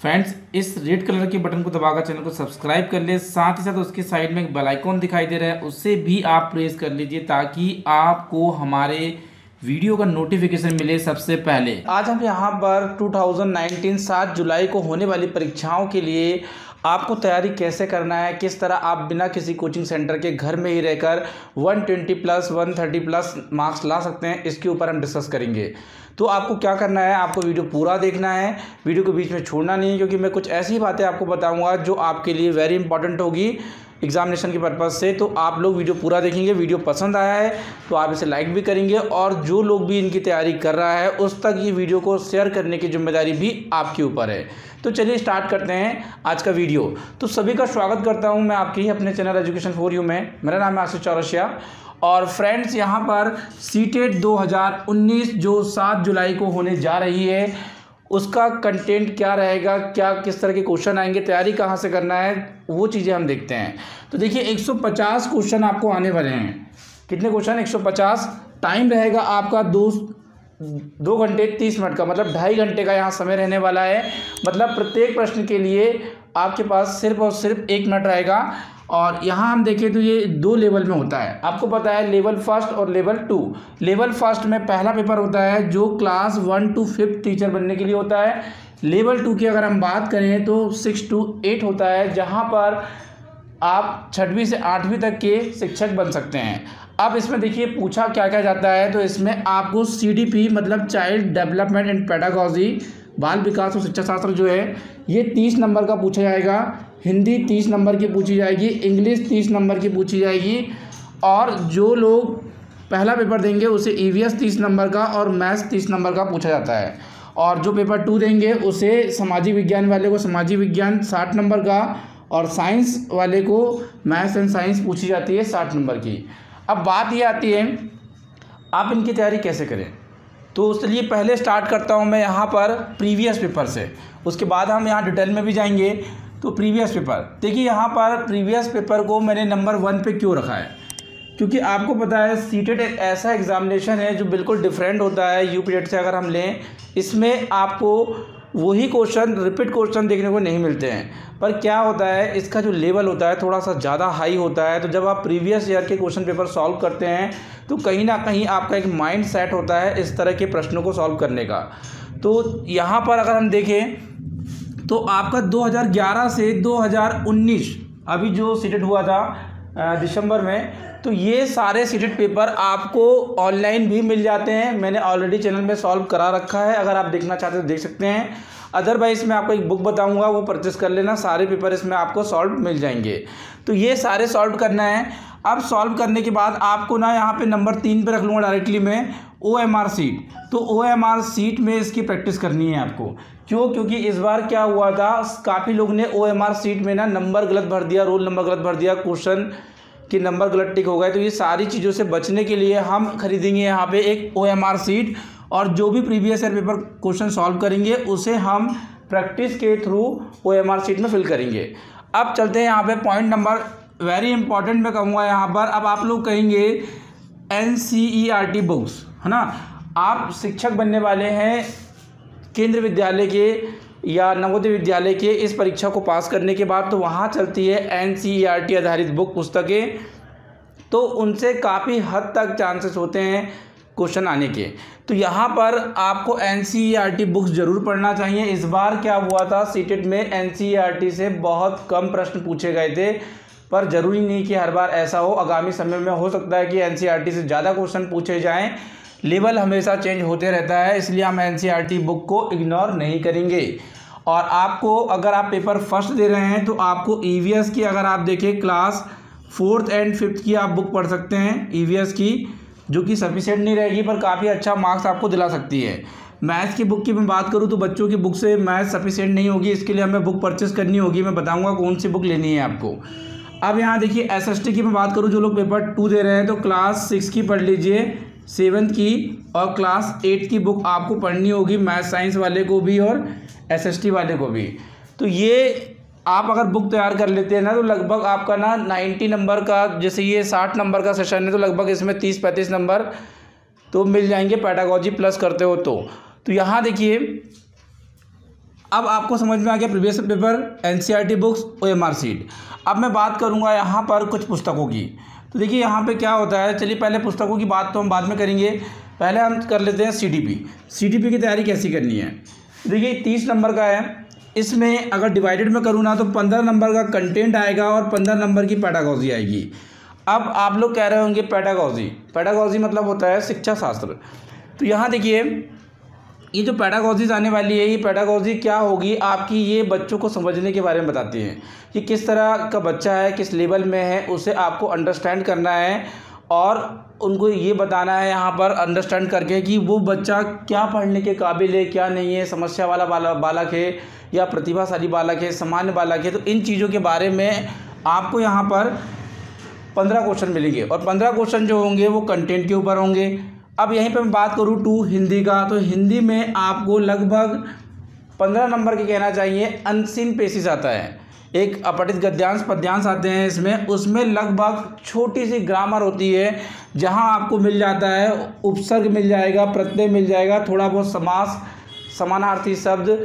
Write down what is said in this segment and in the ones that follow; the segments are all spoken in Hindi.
फ्रेंड्स, इस रेड कलर के बटन को दबाकर चैनल को सब्सक्राइब कर ले। साथ ही साथ उसके साइड में एक बेल आइकॉन दिखाई दे रहा है, उससे भी आप प्रेस कर लीजिए ताकि आपको हमारे वीडियो का नोटिफिकेशन मिले सबसे पहले। आज हम यहाँ पर 2019 7 जुलाई को होने वाली परीक्षाओं के लिए आपको तैयारी कैसे करना है, किस तरह आप बिना किसी कोचिंग सेंटर के घर में ही रहकर 120 प्लस 130 प्लस मार्क्स ला सकते हैं, इसके ऊपर हम डिस्कस करेंगे। तो आपको क्या करना है, आपको वीडियो पूरा देखना है, वीडियो के बीच में छोड़ना नहीं है, क्योंकि मैं कुछ ऐसी बातें आपको बताऊंगा जो आपके लिए वेरी इंपॉर्टेंट होगी एग्जामिनेशन के पर्पज़ से। तो आप लोग वीडियो पूरा देखेंगे। वीडियो पसंद आया है तो आप इसे लाइक भी करेंगे, और जो लोग भी इनकी तैयारी कर रहा है उस तक ये वीडियो को शेयर करने की जिम्मेदारी भी आपके ऊपर है। तो चलिए स्टार्ट करते हैं आज का वीडियो। तो सभी का स्वागत करता हूं मैं आपके ही अपने चैनल एजुकेशन फॉर यू में। मेरा नाम है आशीष चौरसिया। और फ्रेंड्स, यहाँ पर सीटेट 2019 जो 7 जुलाई को होने जा रही है, उसका कंटेंट क्या रहेगा, क्या किस तरह के क्वेश्चन आएंगे, तैयारी कहाँ से करना है, वो चीज़ें हम देखते हैं। तो देखिए 150 क्वेश्चन आपको आने वाले हैं। कितने क्वेश्चन? 150। टाइम रहेगा आपका 2 घंटे 30 मिनट का, मतलब 2.5 घंटे का यहाँ समय रहने वाला है। मतलब प्रत्येक प्रश्न के लिए आपके पास सिर्फ और सिर्फ 1 मिनट रहेगा। और यहाँ हम देखें तो ये 2 लेवल में होता है। आपको पता है लेवल फर्स्ट और लेवल 2। लेवल फर्स्ट में पहला पेपर होता है जो क्लास 1 to 5 टीचर बनने के लिए होता है। लेवल 2 की अगर हम बात करें तो 6 to 8 होता है, जहाँ पर आप 6वीं से 8वीं तक के शिक्षक बन सकते हैं। अब इसमें देखिए पूछा क्या क्या जाता है। तो इसमें आपको CDP मतलब चाइल्ड डेवलपमेंट एंड पेडागॉजी, बाल विकास और शिक्षा शास्त्र जो है, ये 30 नंबर का पूछा जाएगा। हिंदी 30 नंबर की पूछी जाएगी, इंग्लिश 30 नंबर की पूछी जाएगी, और जो लोग पहला पेपर देंगे उसे EVS 30 नंबर का और मैथ्स 30 नंबर का पूछा जाता है। और जो पेपर 2 देंगे उसे सामाजिक विज्ञान वाले को सामाजिक विज्ञान 60 नंबर का, और साइंस वाले को मैथ्स एंड साइंस पूछी जाती है 60 नंबर की। अब बात ये आती है आप इनकी तैयारी कैसे करें। तो उसके लिए पहले स्टार्ट करता हूं मैं यहाँ पर प्रीवियस पेपर से, उसके बाद हम यहाँ डिटेल में भी जाएंगे। तो प्रीवियस पेपर देखिए, यहाँ पर प्रीवियस पेपर को मैंने नंबर 1 पे क्यों रखा है, क्योंकि आपको पता है सीटेट एक ऐसा एग्जामिनेशन है जो बिल्कुल डिफरेंट होता है यूपीटेट से। अगर हम लें, इसमें आपको वही क्वेश्चन रिपीट क्वेश्चन देखने को नहीं मिलते हैं, पर क्या होता है इसका जो लेवल होता है थोड़ा सा ज़्यादा हाई होता है। तो जब आप प्रीवियस ईयर के क्वेश्चन पेपर सॉल्व करते हैं तो कहीं ना कहीं आपका एक माइंड सेट होता है इस तरह के प्रश्नों को सॉल्व करने का। तो यहाँ पर अगर हम देखें तो आपका 2011 से 2019 अभी जो सीटेट हुआ था दिसंबर में, तो ये सारे सीटेट पेपर आपको ऑनलाइन भी मिल जाते हैं। मैंने ऑलरेडी चैनल में सॉल्व करा रखा है, अगर आप देखना चाहते तो देख सकते हैं। अदरवाइज मैं आपको एक बुक बताऊंगा, वो परचेस कर लेना, सारे पेपर इसमें आपको सॉल्व मिल जाएंगे। तो ये सारे सॉल्व करना है। अब सॉल्व करने के बाद आपको ना यहाँ पे नंबर 3 पे रख लूँगा डायरेक्टली मैं, OMR सीट। तो OMR सीट में इसकी प्रैक्टिस करनी है आपको। क्यों? क्योंकि इस बार क्या हुआ था, काफ़ी लोग ने OMR सीट में ना नंबर गलत भर दिया, रोल नंबर गलत भर दिया, क्वेश्चन के नंबर गलत टिक हो गए। तो ये सारी चीज़ों से बचने के लिए हम खरीदेंगे यहाँ पे एक OMR सीट, और जो भी previous year paper question solve करेंगे उसे हम प्रैक्टिस के थ्रू OMR सीट में फिल करेंगे। अब चलते हैं यहाँ पे पॉइंट नंबर वेरी इंपॉर्टेंट मैं कहूँगा यहाँ पर। अब आप लोग कहेंगे NCERT बुक्स, है ना, आप शिक्षक बनने वाले हैं केंद्रीय विद्यालय के या नवोदय विद्यालय के इस परीक्षा को पास करने के बाद, तो वहाँ चलती है NCERT आधारित बुक पुस्तकें। तो उनसे काफ़ी हद तक चांसेस होते हैं क्वेश्चन आने के। तो यहाँ पर आपको NCERT बुक्स ज़रूर पढ़ना चाहिए। इस बार क्या हुआ था, सीटेट में NCERT से बहुत कम प्रश्न पूछे गए थे, पर ज़रूरी नहीं कि हर बार ऐसा हो। आगामी समय में हो सकता है कि NCERT से ज़्यादा क्वेश्चन पूछे जाएं। लेवल हमेशा चेंज होते रहता है, इसलिए हम NCERT बुक को इग्नोर नहीं करेंगे। और आपको अगर आप पेपर फर्स्ट दे रहे हैं तो आपको EVS की, अगर आप देखें क्लास 4th एंड 5th की आप बुक पढ़ सकते हैं EVS की, जो कि सफिशिएंट नहीं रहेगी पर काफ़ी अच्छा मार्क्स आपको दिला सकती है। मैथ्स की बुक की मैं बात करूँ तो बच्चों की बुक से मैथ्स सफिशिएंट नहीं होगी, इसके लिए हमें बुक परचेस करनी होगी। मैं बताऊँगा कौन सी बुक लेनी है आपको। अब यहाँ देखिए SST की मैं बात करूँ, जो लोग पेपर 2 दे रहे हैं तो क्लास 6 की पढ़ लीजिए, 7th की और क्लास 8 की बुक आपको पढ़नी होगी, मैथ साइंस वाले को भी और SST वाले को भी। तो ये आप अगर बुक तैयार कर लेते हैं ना, तो लगभग आपका ना 90 नंबर का, जैसे ये 60 नंबर का सेशन है तो लगभग इसमें 30-35 नंबर तो मिल जाएंगे पेडागॉजी प्लस करते हो तो यहाँ देखिए अब आपको समझ में आ गया previous paper, NCERT books, OMR sheet. अब मैं बात करूंगा यहाँ पर कुछ पुस्तकों की। तो देखिए यहाँ पे क्या होता है, चलिए पहले पुस्तकों की बात तो हम बाद में करेंगे, पहले हम कर लेते हैं सीडीपी की तैयारी कैसी करनी है। देखिए 30 नंबर का है, इसमें अगर डिवाइडेड में करूँ ना तो 15 नंबर का कंटेंट आएगा और 15 नंबर की पेडागॉजी आएगी। अब आप लोग कह रहे होंगे पेडागॉजी मतलब होता है शिक्षा शास्त्र। तो यहाँ देखिए ये जो पेडागॉजीज आने वाली है, ये पेडागॉजी क्या होगी आपकी, ये बच्चों को समझने के बारे में बताती हैं कि किस तरह का बच्चा है, किस लेवल में है, उसे आपको अंडरस्टैंड करना है और उनको ये बताना है यहाँ पर अंडरस्टैंड करके कि वो बच्चा क्या पढ़ने के काबिल है, क्या नहीं है, समस्या वाला बालक है या प्रतिभाशाली बालक है, सामान्य बालक है। तो इन चीज़ों के बारे में आपको यहाँ पर 15 क्वेश्चन मिलेंगे और 15 क्वेश्चन जो होंगे वो कंटेंट के ऊपर होंगे। अब यहीं पे मैं बात करूँ टू हिंदी का, तो हिंदी में आपको लगभग 15 नंबर के कहना चाहिए अनसीन पेसिस आता है, एक अपठित गद्यांश पद्यांश आते हैं इसमें, उसमें लगभग छोटी सी ग्रामर होती है जहां आपको मिल जाता है उपसर्ग मिल जाएगा, प्रत्यय मिल जाएगा, थोड़ा बहुत समास, समानार्थी शब्द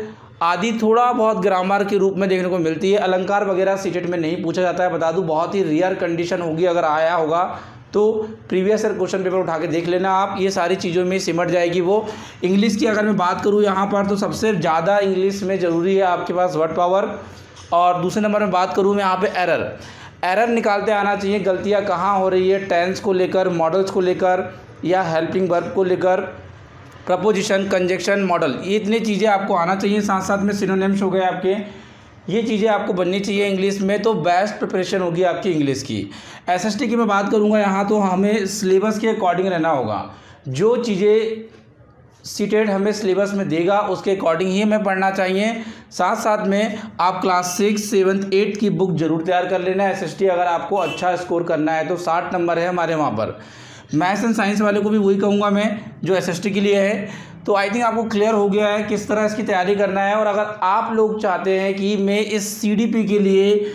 आदि थोड़ा बहुत ग्रामर के रूप में देखने को मिलती है। अलंकार वगैरह सीटेट में नहीं पूछा जाता है, बता दूं बहुत ही रेयर कंडीशन होगी, अगर आया होगा तो प्रीवियस ईयर क्वेश्चन पेपर उठा के देख लेना आप, ये सारी चीज़ों में सिमट जाएगी वो। इंग्लिश की अगर मैं बात करूँ यहाँ पर तो सबसे ज़्यादा इंग्लिश में ज़रूरी है आपके पास वर्ड पावर। और दूसरे नंबर में बात करूँ मैं यहाँ पे एरर निकालते आना चाहिए, गलतियाँ कहाँ हो रही है, टेंस को लेकर, मॉडल्स को लेकर या हेल्पिंग वर्ब को लेकर, प्रपोजिशन, कंजक्शन, मॉडल, ये इतनी चीज़ें आपको आना चाहिए। साथ साथ में सिनोनिम्स हो गए आपके, ये चीज़ें आपको बननी चाहिए इंग्लिश में, तो बेस्ट प्रिपरेशन होगी आपकी इंग्लिश की। एसएसटी की मैं बात करूँगा यहाँ तो हमें सिलेबस के अकॉर्डिंग रहना होगा, जो चीज़ें सीटेट हमें सिलेबस में देगा उसके अकॉर्डिंग ही हमें पढ़ना चाहिए। साथ साथ में आप क्लास 6, 7, 8 की बुक जरूर तैयार कर लेना है। एसएसटी अगर आपको अच्छा स्कोर करना है तो 60 नंबर है हमारे वहाँ पर। मैथ्स एंड साइंस वाले को भी वही कहूँगा मैं जो एसएसटी के लिए है। तो आई थिंक आपको क्लियर हो गया है किस तरह इसकी तैयारी करना है। और अगर आप लोग चाहते हैं कि मैं इस सीडीपी के लिए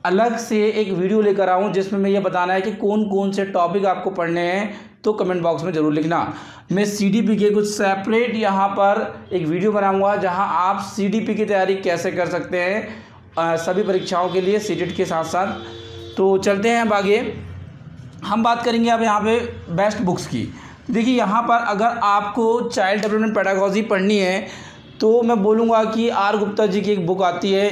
अलग से एक वीडियो लेकर आऊँ जिसमें मैं ये बताना है कि कौन कौन से टॉपिक आपको पढ़ने हैं, तो कमेंट बॉक्स में ज़रूर लिखना। मैं सीडीपी के कुछ सेपरेट यहाँ पर एक वीडियो बनाऊँगा जहाँ आप सीडीपी की तैयारी कैसे कर सकते हैं सभी परीक्षाओं के लिए सीटेट के साथ साथ। तो चलते हैं अब आगे, हम बात करेंगे अब यहाँ पे बेस्ट बुक्स की। देखिए यहाँ पर अगर आपको चाइल्ड डेवलपमेंट पेडागॉजी पढ़नी है तो मैं बोलूँगा कि आर गुप्ता जी की एक बुक आती है,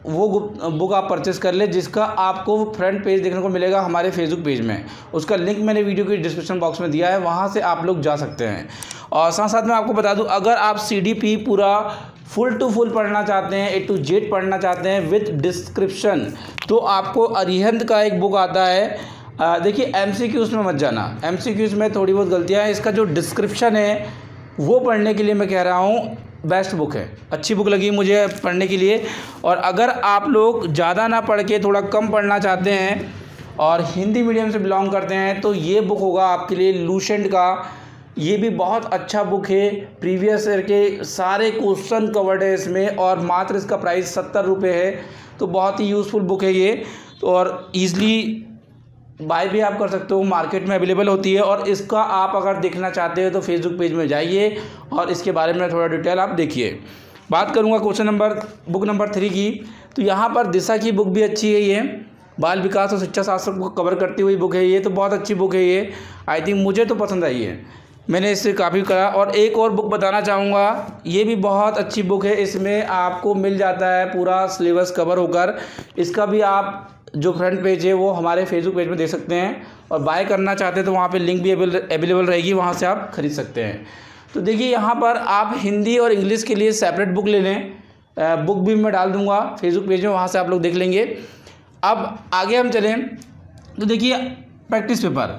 वो बुक आप परचेस कर ले, जिसका आपको फ्रंट पेज देखने को मिलेगा हमारे फेसबुक पेज में। उसका लिंक मैंने वीडियो के डिस्क्रिप्शन बॉक्स में दिया है, वहाँ से आप लोग जा सकते हैं। और साथ साथ में आपको बता दूं, अगर आप सीडीपी पूरा फुल टू फुल पढ़ना चाहते हैं, A to Z पढ़ना चाहते हैं विथ डिस्क्रिप्शन, तो आपको अरिहंत का एक बुक आता है। देखिए MCQs में मत जाना, MCQs में थोड़ी बहुत गलतियाँ हैं। इसका जो डिस्क्रिप्शन है वो पढ़ने के लिए मैं कह रहा हूँ बेस्ट बुक है, अच्छी बुक लगी मुझे पढ़ने के लिए। और अगर आप लोग ज़्यादा ना पढ़ के थोड़ा कम पढ़ना चाहते हैं और हिंदी मीडियम से बिलोंग करते हैं तो ये बुक होगा आपके लिए लूसेंट का। ये भी बहुत अच्छा बुक है, प्रीवियस ईयर के सारे क्वेश्चन कवर्ड है इसमें और मात्र इसका प्राइस 70 रुपये है। तो बहुत ही यूज़फुल बुक है ये, और ईज़िली बाय भी आप कर सकते हो, मार्केट में अवेलेबल होती है। और इसका आप अगर देखना चाहते हो तो फेसबुक पेज में जाइए और इसके बारे में थोड़ा डिटेल आप देखिए। बात करूंगा बुक नंबर 3 की, तो यहाँ पर दिशा की बुक भी अच्छी है। ये बाल विकास और शिक्षा शास्त्र को कवर करती हुई बुक है, ये तो बहुत अच्छी बुक है ये, आई थिंक मुझे तो पसंद आई है, मैंने इससे काफ़ी करा। और एक और बुक बताना चाहूँगा, ये भी बहुत अच्छी बुक है, इसमें आपको मिल जाता है पूरा सिलेबस कवर होकर। इसका भी आप जो फ्रंट पेज है वो हमारे फेसबुक पेज में देख सकते हैं, और बाय करना चाहते हैं तो वहाँ पे लिंक भी अवेलेबल रहेगी, वहाँ से आप खरीद सकते हैं। तो देखिए यहाँ पर आप हिंदी और इंग्लिश के लिए सेपरेट बुक ले लें, बुक भी मैं डाल दूँगा फेसबुक पेज में, वहाँ से आप लोग देख लेंगे। अब आगे हम चलें तो देखिए प्रैक्टिस पेपर,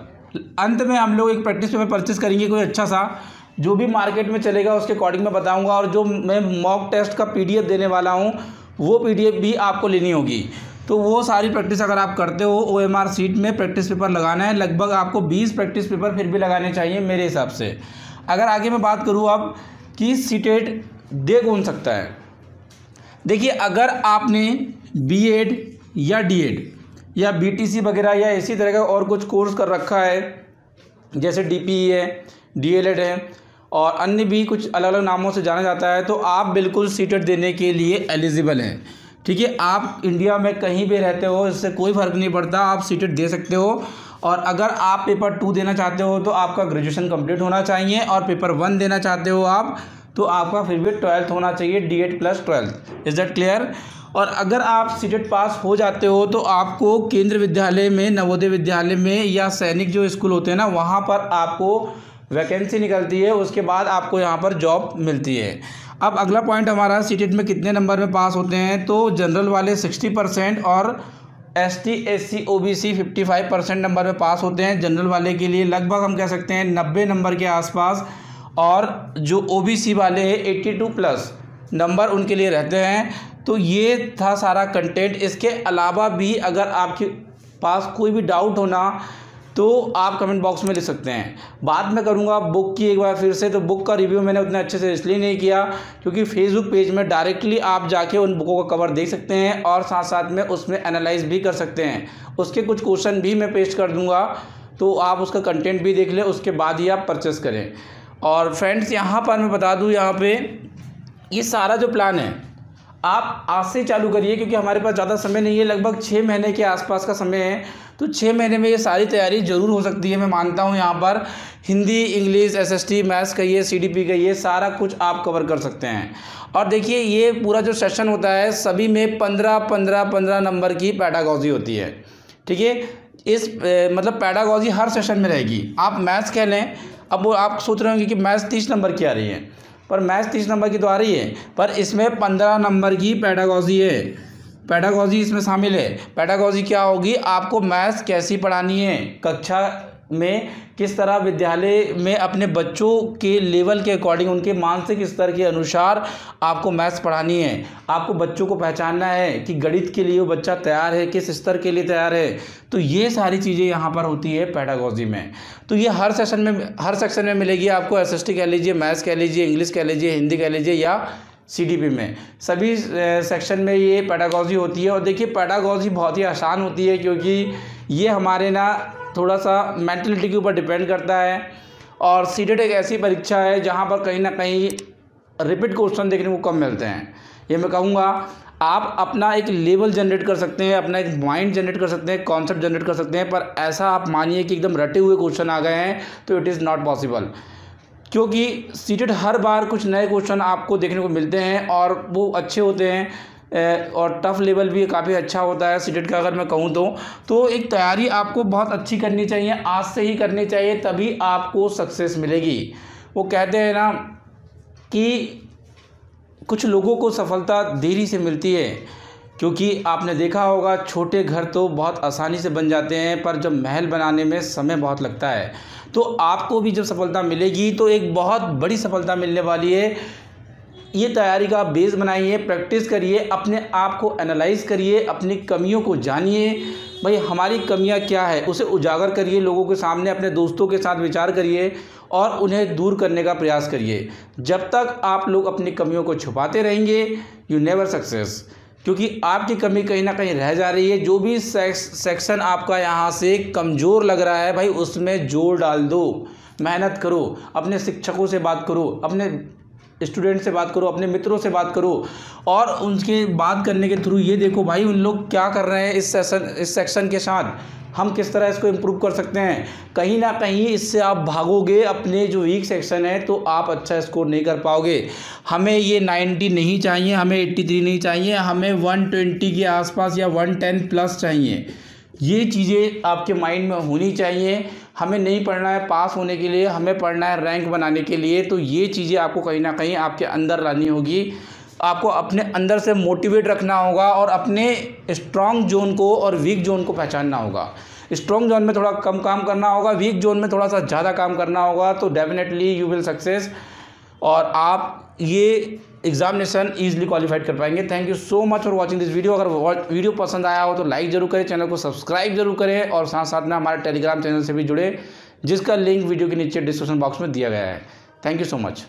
अंत में हम लोग एक प्रैक्टिस पेपर परचेस करेंगे कोई अच्छा सा, जो भी मार्केट में चलेगा उसके अकॉर्डिंग मैं बताऊँगा। और जो मैं मॉक टेस्ट का PDF देने वाला हूँ वो PDF भी आपको लेनी होगी। तो वो सारी प्रैक्टिस अगर आप करते हो, OMR शीट में प्रैक्टिस पेपर लगाना है, लगभग आपको 20 प्रैक्टिस पेपर फिर भी लगाने चाहिए मेरे हिसाब से। अगर आगे मैं बात करूँ अब कि सीटेट दे कौन सकता है, देखिए अगर आपने B.Ed या D.Ed या BTC वगैरह या इसी तरह का और कुछ कोर्स कर रखा है, जैसे DPE है, DLED है, और अन्य भी कुछ अलग अलग नामों से जाना जाता है, तो आप बिल्कुल सीटेट देने के लिए एलिजिबल हैं। ठीक है, आप इंडिया में कहीं भी रहते हो, इससे कोई फ़र्क नहीं पड़ता, आप सीटेट दे सकते हो। और अगर आप पेपर 2 देना चाहते हो तो आपका ग्रेजुएशन कंप्लीट होना चाहिए, और पेपर 1 देना चाहते हो आप तो आपका फिर भी 12th होना चाहिए, D.Ed + 12th। Is that clear? और अगर आप सीटेट पास हो जाते हो तो आपको केंद्रीय विद्यालय में, नवोदय विद्यालय में या सैनिक जो स्कूल होते हैं ना, वहाँ पर आपको वैकेंसी निकलती है, उसके बाद आपको यहाँ पर जॉब मिलती है। अब अगला पॉइंट हमारा, सीटेट में कितने नंबर में पास होते हैं, तो जनरल वाले 60% और ST SC OBC 55% नंबर में पास होते हैं। जनरल वाले के लिए लगभग हम कह सकते हैं 90 नंबर के आसपास, और जो OBC वाले हैं 82+ नंबर उनके लिए रहते हैं। तो ये था सारा कंटेंट। इसके अलावा भी अगर आपके पास कोई भी डाउट होना तो आप कमेंट बॉक्स में लिख सकते हैं। बात मैं करूंगा बुक की एक बार फिर से। तो बुक का रिव्यू मैंने उतना अच्छे से इसलिए नहीं किया क्योंकि फेसबुक पेज में डायरेक्टली आप जाके उन बुकों का कवर देख सकते हैं और साथ साथ में उसमें एनालाइज भी कर सकते हैं। उसके कुछ क्वेश्चन भी मैं पेस्ट कर दूंगा, तो आप उसका कंटेंट भी देख लें, उसके बाद ही आप परचेस करें। और फ्रेंड्स, यहाँ पर मैं बता दूँ, यहाँ पे ये सारा जो प्लान है आप आज से चालू करिए, क्योंकि हमारे पास ज़्यादा समय नहीं है, लगभग 6 महीने के आसपास का समय है। तो 6 महीने में ये सारी तैयारी ज़रूर हो सकती है। मैं मानता हूँ यहाँ पर हिंदी, इंग्लिश, SST, मैथ्स कहिए, CDP कहिए, सारा कुछ आप कवर कर सकते हैं। और देखिए, ये पूरा जो सेशन होता है सभी में 15 नंबर की पैडागॉजी होती है। ठीक है, इस मतलब पैडागॉजी हर सेशन में रहेगी। आप मैथ्स कह लें, अब वो आप सोच रहे होंगे कि मैथ्स 30 नंबर की आ रही है, पर मैथ्स 30 नंबर की तो आ रही है, पर इसमें 15 नंबर की पैडागॉजी है। पैडागॉजी इसमें शामिल है। पैडागॉजी क्या होगी, आपको मैथ्स कैसी पढ़ानी है, कक्षा में किस तरह विद्यालय में अपने बच्चों के लेवल के अकॉर्डिंग, उनके मानसिक स्तर के अनुसार आपको मैथ्स पढ़ानी है। आपको बच्चों को पहचानना है कि गणित के लिए वो बच्चा तैयार है, किस स्तर के लिए तैयार है। तो ये सारी चीज़ें यहाँ पर होती है पैडागॉजी में। तो ये हर सेक्शन में मिलेगी आपको। SST कह लीजिए, मैथ्स कह लीजिए, इंग्लिश कह लीजिए, हिंदी कह लीजिए, या CDP में, सभी सेक्शन में ये पैडागॉजी होती है। और देखिए, पैडागॉजी बहुत ही आसान होती है क्योंकि ये हमारे ना थोड़ा सा मेंटलिटी के ऊपर डिपेंड करता है। और सीटेट एक ऐसी परीक्षा है जहाँ पर कहीं ना कहीं रिपीट क्वेश्चन देखने को कम मिलते हैं। ये मैं कहूँगा, आप अपना एक लेवल जनरेट कर सकते हैं, अपना एक माइंड जनरेट कर सकते हैं, कॉन्सेप्ट जनरेट कर सकते हैं, पर ऐसा आप मानिए कि एकदम रटे हुए क्वेश्चन आ गए हैं तो इट इज़ नॉट पॉसिबल। क्योंकि सीटेट हर बार कुछ नए क्वेश्चन आपको देखने को मिलते हैं और वो अच्छे होते हैं, और टफ़ लेवल भी काफ़ी अच्छा होता है सीटेट का। अगर मैं कहूँ तो एक तैयारी आपको बहुत अच्छी करनी चाहिए, आज से ही करनी चाहिए, तभी आपको सक्सेस मिलेगी। वो कहते हैं ना कि कुछ लोगों को सफलता देरी से मिलती है, क्योंकि आपने देखा होगा छोटे घर तो बहुत आसानी से बन जाते हैं, पर जब महल बनाने में समय बहुत लगता है। तो आपको भी जब सफलता मिलेगी तो एक बहुत बड़ी सफलता मिलने वाली है। ये तैयारी का बेस बनाइए, प्रैक्टिस करिए, अपने आप को एनालाइज करिए, अपनी कमियों को जानिए। भाई हमारी कमियां क्या है उसे उजागर करिए लोगों के सामने, अपने दोस्तों के साथ विचार करिए और उन्हें दूर करने का प्रयास करिए। जब तक आप लोग अपनी कमियों को छुपाते रहेंगे, यू नेवर सक्सेस, क्योंकि आपकी कमी कहीं ना कहीं रह जा रही है। जो भी सेक्शन आपका यहाँ से कमज़ोर लग रहा है, भाई उसमें जोर डाल दो, मेहनत करो, अपने शिक्षकों से बात करो, अपने स्टूडेंट से बात करो, अपने मित्रों से बात करो, और उनके बात करने के थ्रू ये देखो भाई उन लोग क्या कर रहे हैं इस सेक्शन के साथ, हम किस तरह इसको इम्प्रूव कर सकते हैं। कहीं ना कहीं इससे आप भागोगे, अपने जो वीक सेक्शन है तो आप अच्छा स्कोर नहीं कर पाओगे। हमें ये 90 नहीं चाहिए, हमें 83 नहीं चाहिए, हमें 120 के आसपास या 110+ चाहिए। ये चीज़ें आपके माइंड में होनी चाहिए। हमें नहीं पढ़ना है पास होने के लिए, हमें पढ़ना है रैंक बनाने के लिए। तो ये चीज़ें आपको कहीं ना कहीं आपके अंदर लानी होगी। आपको अपने अंदर से मोटिवेट रखना होगा और अपने स्ट्रॉन्ग जोन को और वीक जोन को पहचानना होगा। स्ट्रॉन्ग जोन में थोड़ा कम काम करना होगा, वीक जोन में थोड़ा सा ज़्यादा काम करना होगा, तो डेफिनेटली यू विल सक्सेस और आप ये एग्जामिनेशन ईजिली क्वालिफाइड कर पाएंगे। Thank you so much for watching this video. अगर वीडियो पसंद आया हो तो लाइक जरूर करें, चैनल को सब्सक्राइब जरूर करें और साथ साथ में हमारे टेलीग्राम चैनल से भी जुड़े, जिसका लिंक वीडियो के नीचे डिस्क्रिप्शन बॉक्स में दिया गया है। Thank you so much.